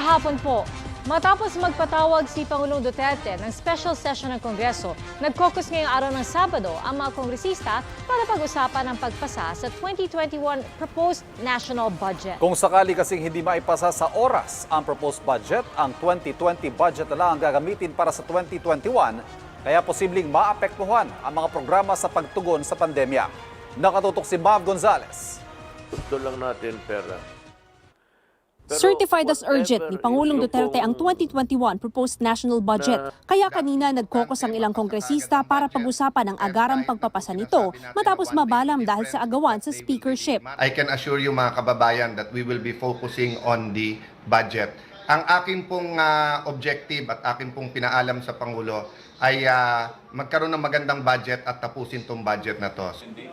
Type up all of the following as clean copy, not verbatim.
hapon po. Matapos magpatawag si Pangulong Duterte ng special session ng Kongreso, nag-caucus ngayong araw ng Sabado ang mga kongresista para pag-usapan ang pagpasa sa 2021 proposed national budget. Kung sakali kasing hindi maipasa sa oras ang proposed budget, ang 2020 budget na lang ang gagamitin para sa 2021, kaya posibleng maapektuhan ang mga programa sa pagtugon sa pandemya. Nakatutok si Mav Gonzales. Gusto lang natin pera. Certified as urgent ni Pangulong Duterte ang 2021 proposed national budget. Kaya kanina nag-caucus ang ilang kongresista para pag-usapan ang agarang pagpapasa nito matapos mabalam dahil sa agawan sa speakership. I can assure you mga kababayan that we will be focusing on the budget. Ang akin pong objective at akin pong pinaalam sa Pangulo ay magkaroon ng magandang budget at tapusin tong budget na to.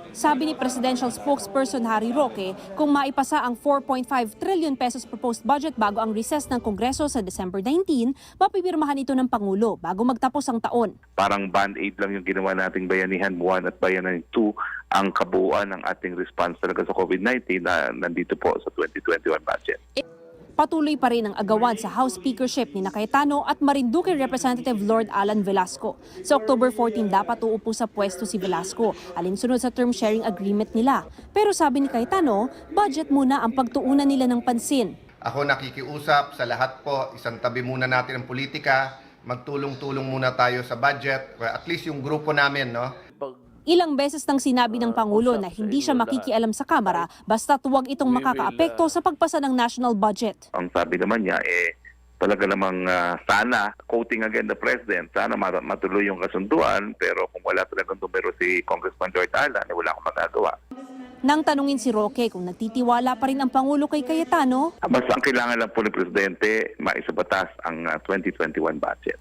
Sabi ni Presidential Spokesperson Harry Roque, kung maipasa ang 4.5 trillion pesos proposed budget bago ang recess ng Kongreso sa December 19, mapipirmahan ito ng Pangulo bago magtapos ang taon. Parang band-aid lang yung ginawa nating Bayanihan 1 at Bayanihan 2 ang kabuuan ng ating response talaga sa COVID-19 na nandito po sa 2021 budget. Patuloy pa rin ang agawan sa House Speakership ni Cayetano at Marinduque Representative Lord Alan Velasco. Sa October 14 dapat uupo sa pwesto si Velasco, alinsunod sa term sharing agreement nila. Pero sabi ni Cayetano, budget muna ang pagtuunan nila ng pansin. Ako nakikiusap sa lahat po, isang tabi muna natin ang politika, magtulong-tulong muna tayo sa budget, at least yung grupo namin, no? Ilang beses nang sinabi ng Pangulo na hindi siya makikialam sa Kamara basta't huwag itong makakaapekto sa pagpasa ng national budget. Ang sabi naman niya, talaga namang sana, quoting again the President, sana matuloy yung kasunduan, pero kung wala talagang numero si Congressman Lord Alan, wala akong magagawa. Nang tanungin si Roque kung nagtitiwala pa rin ang Pangulo kay Cayetano, Basta ang kailangan lang po ni Presidente, maisabatas ang 2021 budget.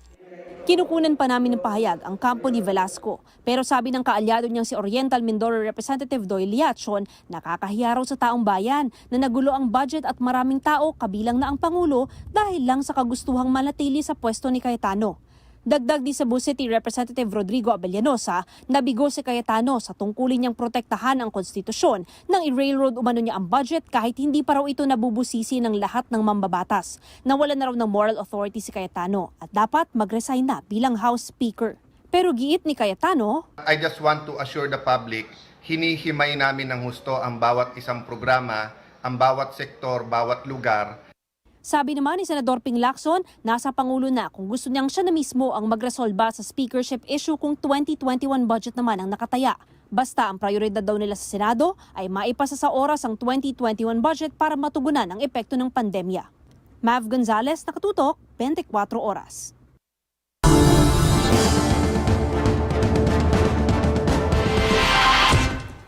kinukunan pa namin ng pahayag ang kampo ni Velasco. Pero sabi ng kaalyado niyang si Oriental Mindoro Representative Doyle Liachon, nakakahiya raw sa taong bayan na nagulo ang budget at maraming tao kabilang na ang Pangulo dahil lang sa kagustuhang manatili sa pwesto ni Cayetano. Dagdag di Cebu City Representative Rodrigo Abellanosa, nabigo si Cayetano sa tungkulin niyang protektahan ang konstitusyon nang i-railroad umano niya ang budget kahit hindi pa raw ito nabubusisi ng lahat ng mambabatas. Nawala na raw ng moral authority si Cayetano at dapat mag-resign na bilang House Speaker. Pero giit ni Cayetano, I just want to assure the public, hinihimay namin ng husto ang bawat isang programa, ang bawat sektor, bawat lugar. sabi naman ni Senador Ping Lacson, nasa Pangulo na kung gusto niyang siya na mismo ang magresolba sa speakership issue kung 2021 budget naman ang nakataya. Basta ang prioridad daw nila sa Senado ay maipasa sa oras ang 2021 budget para matugunan ang epekto ng pandemya. Mav Gonzales, Nakatutok, 24 Oras.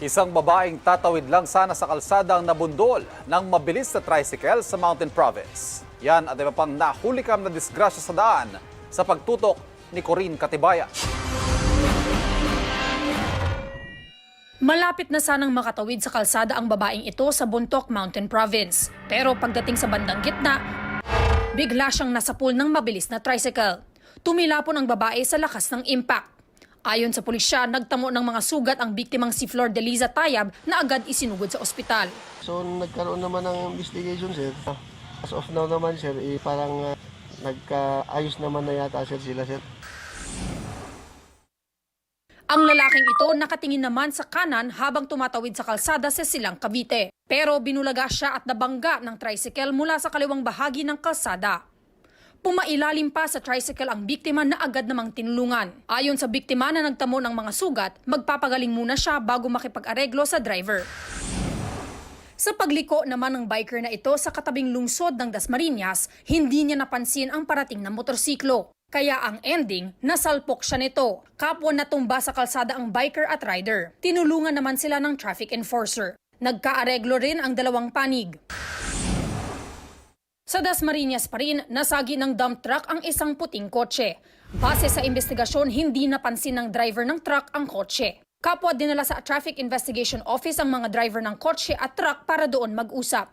Isang babaeng tatawid lang sana sa kalsada ang nabundol ng mabilis na tricycle sa Mountain Province. Yan at iba pang nahulikam na disgrasya sa daan sa pagtutok ni Corinne Katibayan. Malapit na sanang makatawid sa kalsada ang babaeng ito sa Bontoc Mountain Province. Pero pagdating sa bandang gitna, bigla siyang nasapul ng mabilis na tricycle. Tumilapon ang babae sa lakas ng impact. Ayon sa pulisya, nagtamo ng mga sugat ang biktimang si Flor Deliza Tayab na agad isinugod sa ospital. So nagkaroon naman ng investigation, sir. As of now naman, sir, parang nagkaayos naman na yata, sir, sila, sir. Ang lalaking ito nakatingin naman sa kanan habang tumatawid sa kalsada sa Silang, Cavite. Pero binulaga siya at nabangga ng tricycle mula sa kaliwang bahagi ng kalsada. Pumailalim pa sa tricycle ang biktima na agad namang tinulungan. Ayon sa biktima na nagtamo ng mga sugat, magpapagaling muna siya bago makipag-areglo sa driver. Sa pagliko naman ng biker na ito sa katabing lungsod ng Dasmariñas, hindi niya napansin ang parating na motorsiklo. Kaya ang ending, nasalpok siya nito. Kapwa natumba sa kalsada ang biker at rider. Tinulungan naman sila ng traffic enforcer. Nagkaareglo rin ang dalawang panig. Sa Dasmariñas pa rin, nasagi ng dump truck ang isang puting kotse. Base sa investigasyon, hindi napansin ng driver ng truck ang kotse. Kapwa dinala sa Traffic Investigation Office ang mga driver ng kotse at truck para doon mag-usap.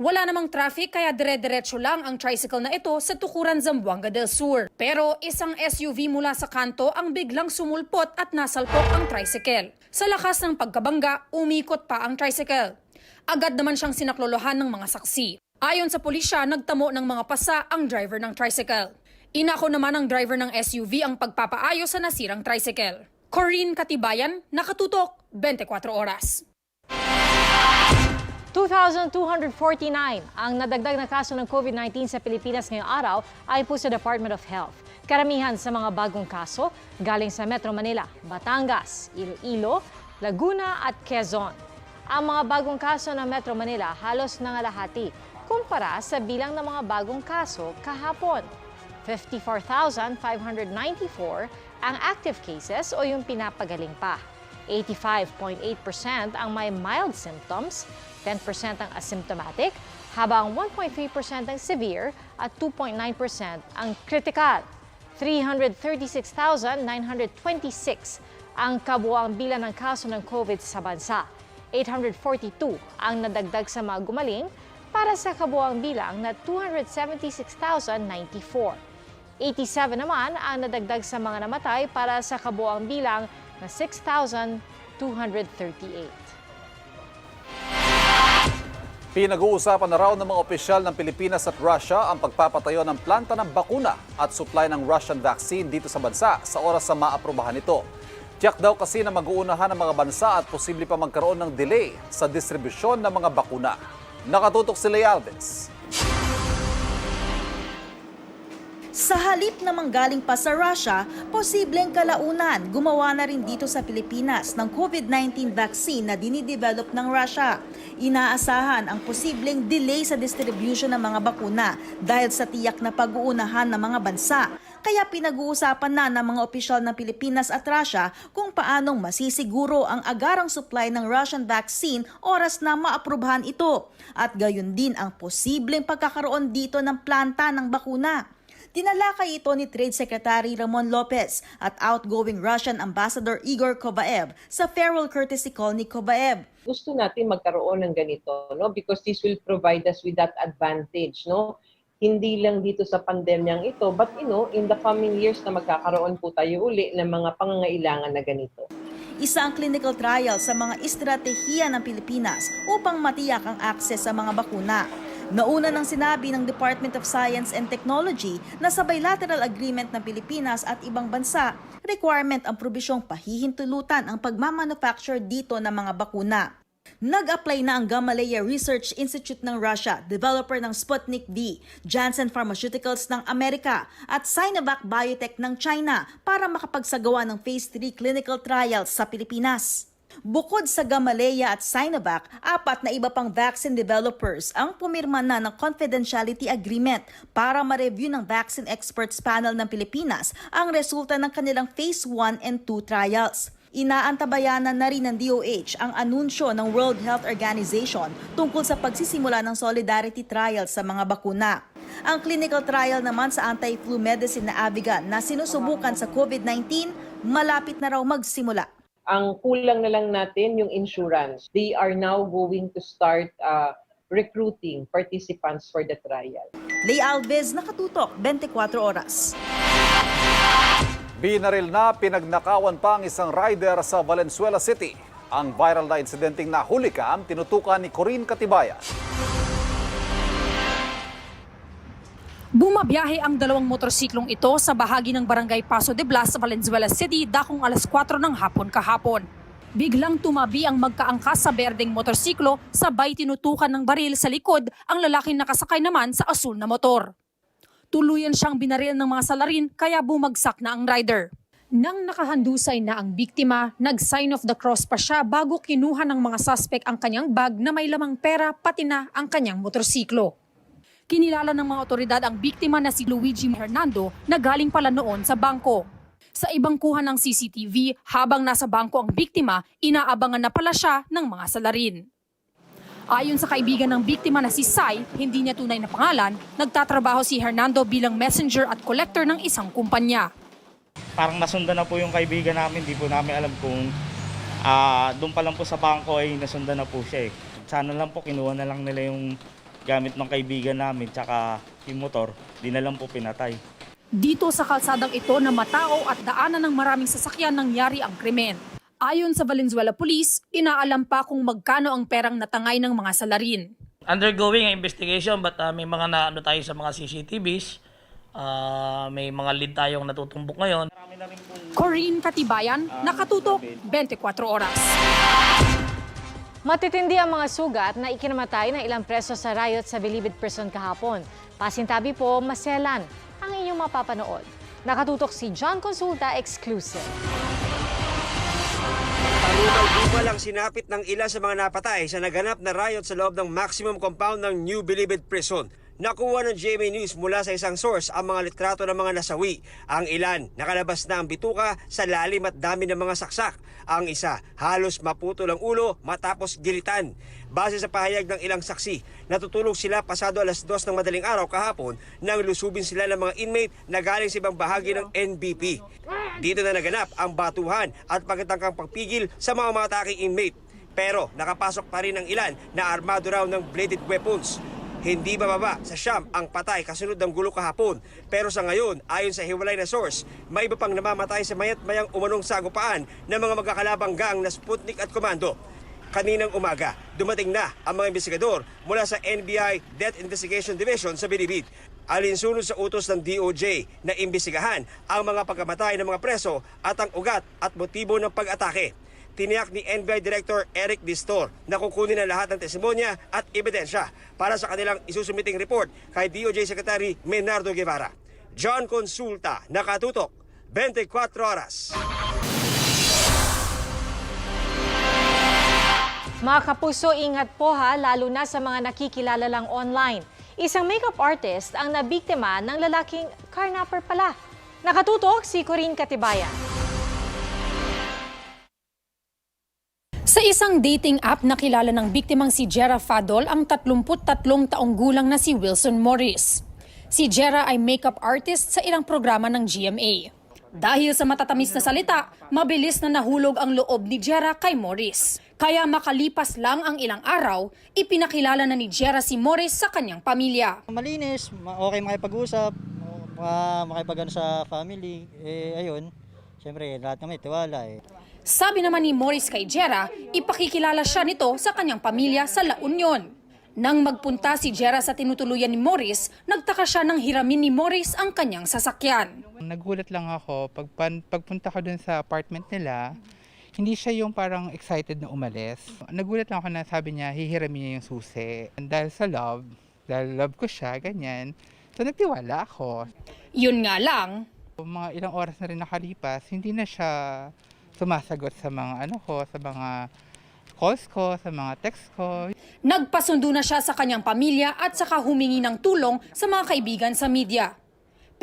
Wala namang traffic kaya dire-diretso lang ang tricycle na ito sa tukuran Zamboanga del Sur. Pero isang SUV mula sa kanto ang biglang sumulpot at nasalpok ang tricycle. Sa lakas ng pagkabangga, umikot pa ang tricycle. Agad naman siyang sinaklolohan ng mga saksi. Ayon sa pulisya, nagtamo ng mga pasa ang driver ng tricycle. Inako naman ng driver ng SUV ang pagpapaayos sa nasirang tricycle. Corinne Katibayan, Nakatutok, 24 Oras. 2,249 ang nadagdag na kaso ng COVID-19 sa Pilipinas ngayong araw ayon po sa Department of Health. Karamihan sa mga bagong kaso galing sa Metro Manila, Batangas, Iloilo, Laguna at Quezon. Ang mga bagong kaso ng Metro Manila halos nangalahati kumpara sa bilang ng mga bagong kaso kahapon. 54,594 ang active cases o yung pinapagaling pa. 85.8% ang may mild symptoms, 10% ang asymptomatic, habang 1.3% ang severe at 2.9% ang critical. 336,926 ang kabuuang bilang ng kaso ng COVID sa bansa. 842 ang nadagdag sa mga gumaling para sa kabuuang bilang na 276,094. 87 naman ang nadagdag sa mga namatay para sa kabuuang bilang na 6,238. Pinag-uusapan na raw ng mga opisyal ng Pilipinas at Russia ang pagpapatayo ng planta ng bakuna at supply ng Russian vaccine dito sa bansa sa oras sa maaprubahan ito. Tiyak daw kasi na mag-uunahan ng mga bansa at posible pa magkaroon ng delay sa distribusyon ng mga bakuna. Nakatutok si Lea Alves. Sa halip na manggaling pa sa Russia, posibleng kalaunan gumawa na rin dito sa Pilipinas ng COVID-19 vaccine na dinidevelop ng Russia. Inaasahan ang posibleng delay sa distribution ng mga bakuna dahil sa tiyak na pag-uunahan ng mga bansa. Kaya pinag-uusapan na ng mga opisyal ng Pilipinas at Russia kung paanong masisiguro ang agarang supply ng Russian vaccine oras na maaprubahan ito. At gayon din ang posibleng pagkakaroon dito ng planta ng bakuna. Tinalakay ito ni Trade Secretary Ramon Lopez at outgoing Russian Ambassador Igor Kobaev sa farewell courtesy call ni Kobaev. Gusto natin magkaroon ng ganito, no? Because this will provide us with that advantage, no? Hindi lang dito sa pandemyang ito, but in the coming years na magkakaroon po tayo uli ng mga pangangailangan na ganito. Isa ang clinical trial sa mga estratehiya ng Pilipinas upang matiyak ang akses sa mga bakuna. Nauna nang sinabi ng Department of Science and Technology na sa bilateral agreement ng Pilipinas at ibang bansa, requirement ang probisyong pahihintulutan ang pagmamanufacture dito ng mga bakuna. Nag-apply na ang Gamaleya Research Institute ng Russia, developer ng Sputnik V, Janssen Pharmaceuticals ng Amerika at Sinovac Biotech ng China para makapagsagawa ng Phase 3 clinical trials sa Pilipinas. Bukod sa Gamaleya at Sinovac, 4 na iba pang vaccine developers ang pumirma na ng confidentiality agreement para ma-review ng Vaccine Experts Panel ng Pilipinas ang resulta ng kanilang Phase 1 and 2 trials. Inaantabayanan na rin ng DOH ang anunsyo ng World Health Organization tungkol sa pagsisimula ng solidarity trial sa mga bakuna. Ang clinical trial naman sa anti-flu medicine na Avigan na sinusubukan sa COVID-19, malapit na raw magsimula. Ang kulang na lang natin yung insurance. They are now going to start recruiting participants for the trial. Lea Alves, Nakatutok, 24 Oras. Binaril na pinagnakawan pa ang isang rider sa Valenzuela City. Ang viral na insidenteng nahulikam tinutukan ni Corinne Katibayan. Bumabiyahe ang 2 motorsiklong ito sa bahagi ng Barangay Paso de Blas sa Valenzuela City dakong alas 4 ng hapon kahapon. Biglang tumabi ang magkaangkas sa berdeng motorsiklo sabay tinutukan ng baril sa likod ang lalaking nakasakay naman sa asul na motor. Tuluyan siyang binaril ng mga salarin kaya bumagsak na ang rider. Nang nakahandusay na ang biktima, nag-sign of the cross pa siya bago kinuha ng mga suspect ang kanyang bag na may lamang pera pati na ang kanyang motorsiklo. Kinilala ng mga otoridad ang biktima na si Luigi Hernando na galing pala noon sa bangko. Sa ibang kuha ng CCTV, habang nasa bangko ang biktima, inaabangan na pala siya ng mga salarin. Ayon sa kaibigan ng biktima na si Sai, hindi niya tunay na pangalan, nagtatrabaho si Hernando bilang messenger at collector ng isang kumpanya. Parang nasundan na po yung kaibigan namin, di po namin alam kung doon pa lang po sa bangko ay nasundan na po siya. Sana lang po kinuha na lang nila yung gamit ng kaibigan namin tsaka yung motor, di na lang po pinatay. Dito sa kalsadang ito na matao at daanan ng maraming sasakyan nangyari ang krimen. Ayon sa Valenzuela Police, inaalam pa kung magkano ang perang natangay ng mga salarin. Undergoing ang investigation but may mga naano tayo sa mga CCTVs. May mga lead tayong natutumbok ngayon. Corinne Katibayan, nakatutok 24 oras. Matitindi ang mga sugat na ikinamatay ng ilang preso sa riot sa Bilibid Prison kahapon. Pasintabi po, maselan ang inyong mapapanood. Nakatutok si John Consulta exclusive. Parunaw gumalang sinapit ng ilan sa mga napatay sa naganap na riot sa loob ng maximum compound ng New Bilibid Prison. Nakuha ng GMA News mula sa isang source ang mga litrato ng mga nasawi. Ang ilan, nakalabas na ang bituka sa lalim at dami ng mga saksak. Ang isa, halos maputol ang ulo matapos gilitan. Base sa pahayag ng ilang saksi, natutulog sila pasado alas 2 ng madaling araw kahapon nang lusubin sila ng mga inmate na galing sa ibang bahagi ng NBP. Dito na naganap ang batuhan at pagkatangkang pagpigil sa mga umataking inmate. Pero nakapasok pa rin ang ilan na armado raw ng bladed weapons. Hindi bababa sa siyam ang patay kasunod ng gulo kahapon. Pero sa ngayon, ayon sa hiwalay na source, may iba pang namamatay sa mayat-mayang umanong sagupaan ng mga magkakalabang gang na Sputnik at Komando. Kaninang umaga, dumating na ang mga investigador mula sa NBI Death Investigation Division sa Bilibid. Alinsunod sa utos ng DOJ na imbestigahan ang mga pagkamatay ng mga preso at ang ugat at motibo ng pag-atake. Tiniyak ni NBI Director Eric Distor na kukunin ang lahat ng testimonya at ebidensya para sa kanilang isusumiting report kay DOJ Secretary Menardo Guevara. John Consulta, nakatutok, 24 oras. Mga kapuso, ingat po ha, lalo na sa mga nakikilala lang online. Isang makeup artist ang nabiktima ng lalaking carnapper pala. Nakatutok si Corinne Katibayan. Sa isang dating app, nakilala ng biktimang si Jera Fadol ang 33 taong gulang na si Wilson Morris. Si Jera ay makeup artist sa ilang programa ng GMA. Dahil sa matatamis na salita, mabilis na nahulog ang loob ni Jera kay Morris. Kaya makalipas lang ang ilang araw, ipinakilala na ni Jera si Morris sa kanyang pamilya. Malinis, okay makipag-usap, makipag-ano sa family, ayun, siyempre lahat kami tiwala Sabi naman ni Morris kay Jera, ipakikilala siya nito sa kanyang pamilya sa La Union. Nang magpunta si Jera sa tinutuluyan ni Morris, nagtaka siya nang hiramin ni Morris ang kanyang sasakyan. Nagulat lang ako, pagpunta ko dun sa apartment nila, hindi siya yung parang excited na umalis. Nagulat lang ako na sabi niya, hihiramin niya yung susi. Dahil sa love, dahil love ko siya, ganyan. So nagtiwala ako. Yun nga lang, Mga ilang oras na rin nakalipas, hindi na siya sumasagot sa mga sa mga calls ko, sa mga text ko. nagpasundo na siya sa kanyang pamilya at saka humingi ng tulong sa mga kaibigan sa media.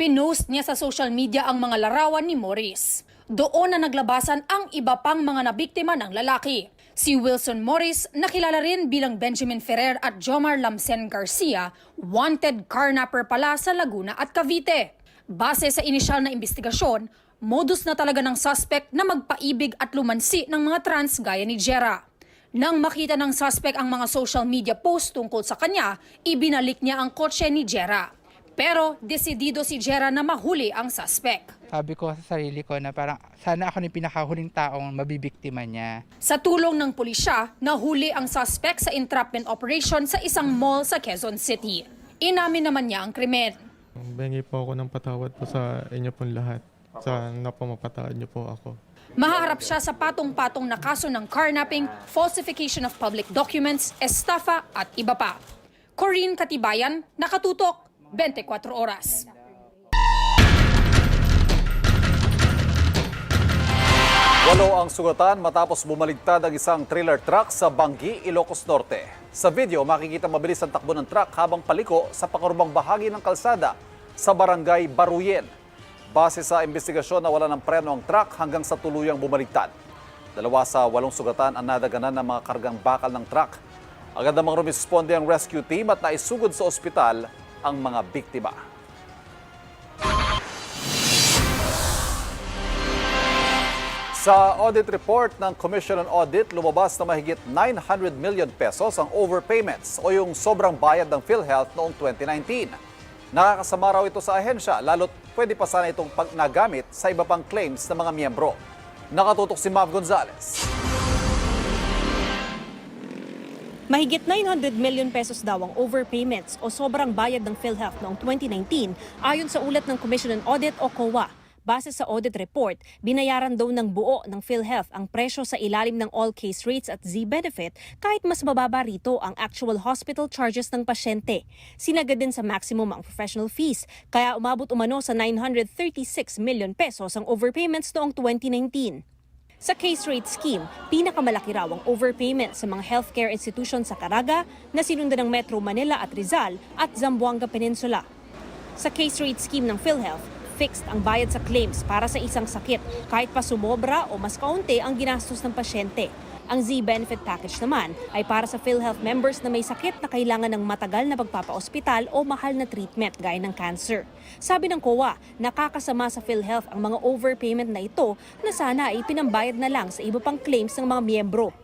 Pinost niya sa social media ang mga larawan ni Morris. Doon na naglabasan ang iba pang mga nabiktima ng lalaki. Si Wilson Morris, nakilala rin bilang Benjamin Ferrer at Jomar Lamsen Garcia, wanted carnapper pala sa Laguna at Cavite. Base sa inisyal na investigasyon, modus na talaga ng suspect na magpaibig at lumansi ng mga trans gaya ni Jera. Nang makita ng suspect ang mga social media post tungkol sa kanya, ibinalik niya ang kotse ni Jera. Pero desidido si Jera na mahuli ang suspect. Sabi ko sa sarili ko na parang sana ako yung pinakahuling taong mabibiktima niya. Sa tulong ng pulisya, nahuli ang suspect sa entrapment operation sa isang mall sa Quezon City. Inamin naman niya ang krimen. Bengi po ako ng patawad po sa inyo pong lahat. Sana po mapatawad niyo po ako. Mahaharap siya sa patong-patong na kaso ng carnapping, falsification of public documents, estafa at iba pa. Corinne Katibayan, nakatutok, 24 oras. Walo ang sugatan matapos bumaligtad ang isang trailer truck sa Bangi, Ilocos Norte. Sa video, makikita mabilis ang takbo ng truck habang paliko sa pakurubang bahagi ng kalsada sa barangay Baruyen. Base sa investigasyon, nawala ng preno ang truck hanggang sa tuluyang bumaligtad. 2 sa 8 sugatan ang nadaganan ng mga kargang bakal ng truck. Agad namang rumisponde ang rescue team at naisugod sa ospital ang mga biktima. Sa audit report ng Commission on Audit, lumabas na mahigit 900 million pesos ang overpayments o yung sobrang bayad ng PhilHealth noong 2019. Nakakasama raw ito sa ahensya, lalo't pwede pa sana itong nagamit sa iba pang claims ng mga miyembro. Nakatutok si Mav Gonzalez. Mahigit 900 million pesos daw ang overpayments o sobrang bayad ng PhilHealth noong 2019 ayon sa ulat ng Commission on Audit o COA. Base sa audit report, binayaran daw ng buo ng PhilHealth ang presyo sa ilalim ng all case rates at Z-benefit kahit mas mababa rito ang actual hospital charges ng pasyente. Sinagad din sa maximum ang professional fees, kaya umabot umano sa 936 million pesos ang overpayments noong 2019. Sa case rate scheme, pinakamalaki raw ang overpayment sa mga healthcare institutions sa Caraga na sinundan ng Metro Manila at Rizal at Zamboanga Peninsula. Sa case rate scheme ng PhilHealth, fixed ang bayad sa claims para sa isang sakit kahit pa sumobra o mas kaunti ang ginastos ng pasyente. Ang Z-benefit package naman ay para sa PhilHealth members na may sakit na kailangan ng matagal na pagpapaospital o mahal na treatment gaya ng cancer. Sabi ng COA, nakakasama sa PhilHealth ang mga overpayment na ito na sana ay pinambayad na lang sa iba pang claims ng mga miyembro.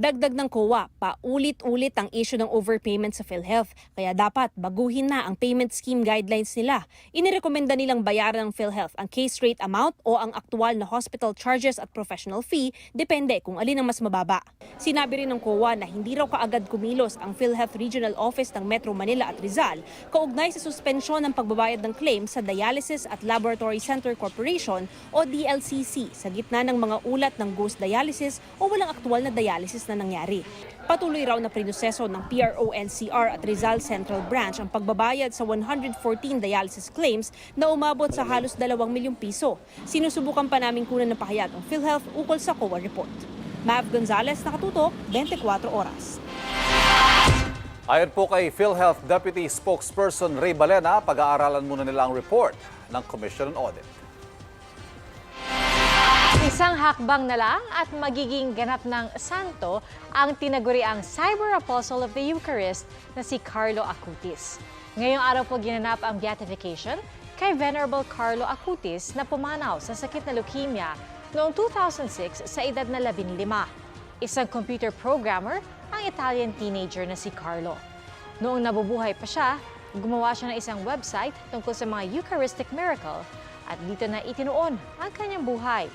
Dagdag ng COA, paulit-ulit ang issue ng overpayment sa PhilHealth, kaya dapat baguhin na ang payment scheme guidelines nila. Inirekomenda nilang bayaran ng PhilHealth ang case rate amount o ang aktual na hospital charges at professional fee, depende kung alin ang mas mababa. Sinabi rin ng COA na hindi raw kaagad kumilos ang PhilHealth Regional Office ng Metro Manila at Rizal kaugnay sa suspensyon ng pagbabayad ng claim sa Dialysis at Laboratory Center Corporation o DLCC sa gitna ng mga ulat ng ghost dialysis o walang aktual na dialysis na nangyari. Patuloy raw na prinuseso ng PRO-NCR at Rizal Central Branch ang pagbabayad sa 114 dialysis claims na umabot sa halos 2 milyong piso. Sinusubukan pa namin kunan ng pahayag ang PhilHealth ukol sa COA report. Mav Gonzalez, Nakatutok, 24 Oras. Ayon po kay PhilHealth Deputy Spokesperson Ray Balena, pag-aaralan muna nila ang report ng Commission on Audit. Isang hakbang na lang at magiging ganap ng santo ang tinaguriang Cyber Apostle of the Eucharist na si Carlo Acutis. Ngayong araw po ginanap ang beatification kay Venerable Carlo Acutis na pumanaw sa sakit na leukemia noong 2006 sa edad na 15. Isang computer programmer ang Italian teenager na si Carlo. Noong nabubuhay pa siya, gumawa siya ng isang website tungkol sa mga Eucharistic miracle at dito na itinuon ang kanyang buhay.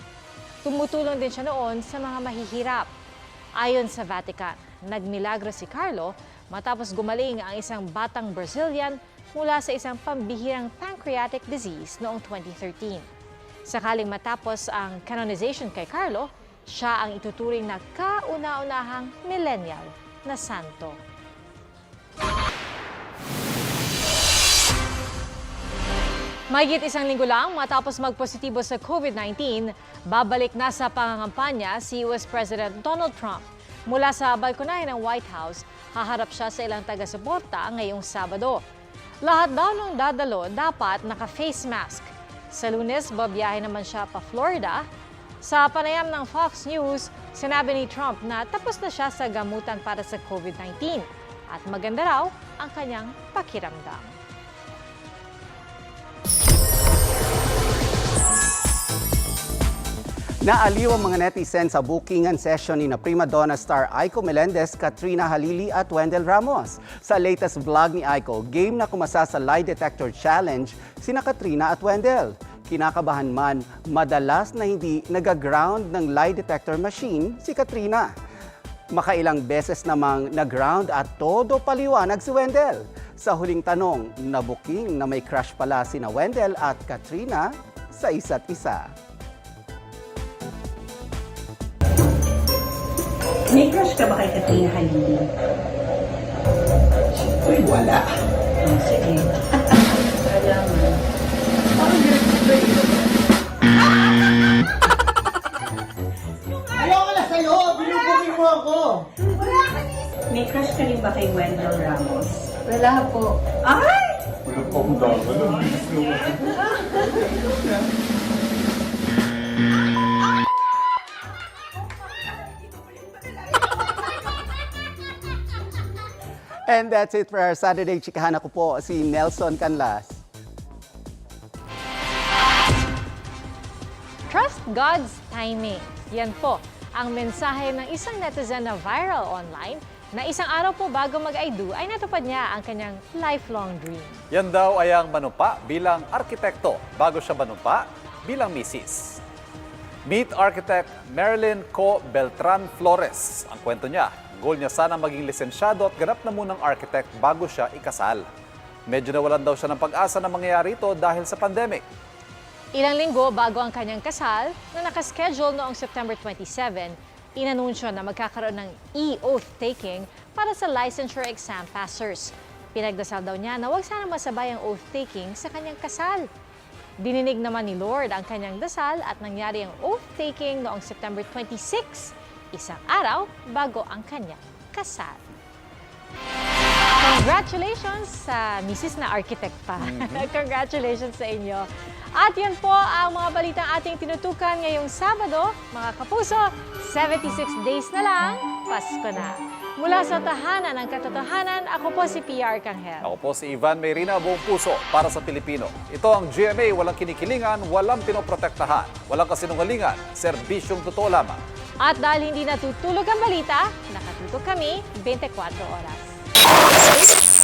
Tumutulong din siya noon sa mga mahihirap. Ayon sa Vatican, nagmilagro si Carlo matapos gumaling ang isang batang Brazilian mula sa isang pambihirang pancreatic disease noong 2013. Sakaling matapos ang canonization kay Carlo, siya ang ituturing na kauna-unahang millennial na santo. Mahigit isang linggo lang matapos magpositibo sa COVID-19, babalik na sa pangangampanya si US President Donald Trump. Mula sa balkonahe ng White House, haharap siya sa ilang taga-suporta ngayong Sabado. Lahat daw ng dadalo dapat naka-face mask. Sa Lunes, babiyahe naman siya pa Florida. Sa panayam ng Fox News, sinabi ni Trump na tapos na siya sa gamutan para sa COVID-19 at maganda raw ang kanyang pakiramdam. Naaliw ang mga netizen sa bookingan session ni na prima donna star Aiko Melendez, Katrina Halili at Wendell Ramos. Sa latest vlog ni Aiko, game na kumasa sa lie detector challenge sina Katrina at Wendell. Kinakabahan man, madalas na hindi nag-ground ng lie detector machine si Katrina. Makailang beses namang nag-ground at todo paliwanag si Wendell. Sa huling tanong, nabuking na may crush pala sina Wendell at Katrina sa isa't isa. May crush ka ba kay Katrina Halili? Siyempre, wala. Oh, sige. Salamat. Ayoko na sa'yo! Binubuking mo ako! May crush ka rin ba kay Wendell Ramos? Wala po. Ay! Wala po akong daman. And that's it for our Saturday Chikahan. Ako po si Nelson Canlas. Trust God's timing. Yan po ang mensahe ng isang netizen na viral online na isang araw po bago mag-I do ay natupad niya ang kanyang lifelong dream. Yan daw ay ang manumpa bilang arkitekto bago siya manumpa bilang misis. Meet architect Marilyn Co. Beltran Flores. Ang kwento niya, goal niya sana maging lisensyado at ganap na munang architect bago siya ikasal. Medyo nawalan daw siya ng pag-asa na mangyayari ito dahil sa pandemic. Ilang linggo bago ang kanyang kasal, na nakaschedule noong September 27, inanunsyo na magkakaroon ng e-oath taking para sa licensure exam passers. Pinagdasal daw niya na huwag sana masabay ang oath taking sa kanyang kasal. Dininig naman ni Lord ang kanyang dasal at nangyari ang oath taking noong September 26, isang araw bago ang kanyang kasal. Congratulations sa misis na architect pa. Congratulations sa inyo. At yan po ang mga balitang ating tinutukan ngayong Sabado. Mga kapuso, 76 days na lang, Pasko na. Mula sa tahanan ng katotohanan, ako po si PR Kanghel. Ako po si Ivan Mayrina, buong puso para sa Pilipino. Ito ang GMA, walang kinikilingan, walang pinoprotektahan, walang kasinungalingan, serbisyong totoo lamang. At dahil hindi natutulog ang balita, nakatutok kami 24 oras.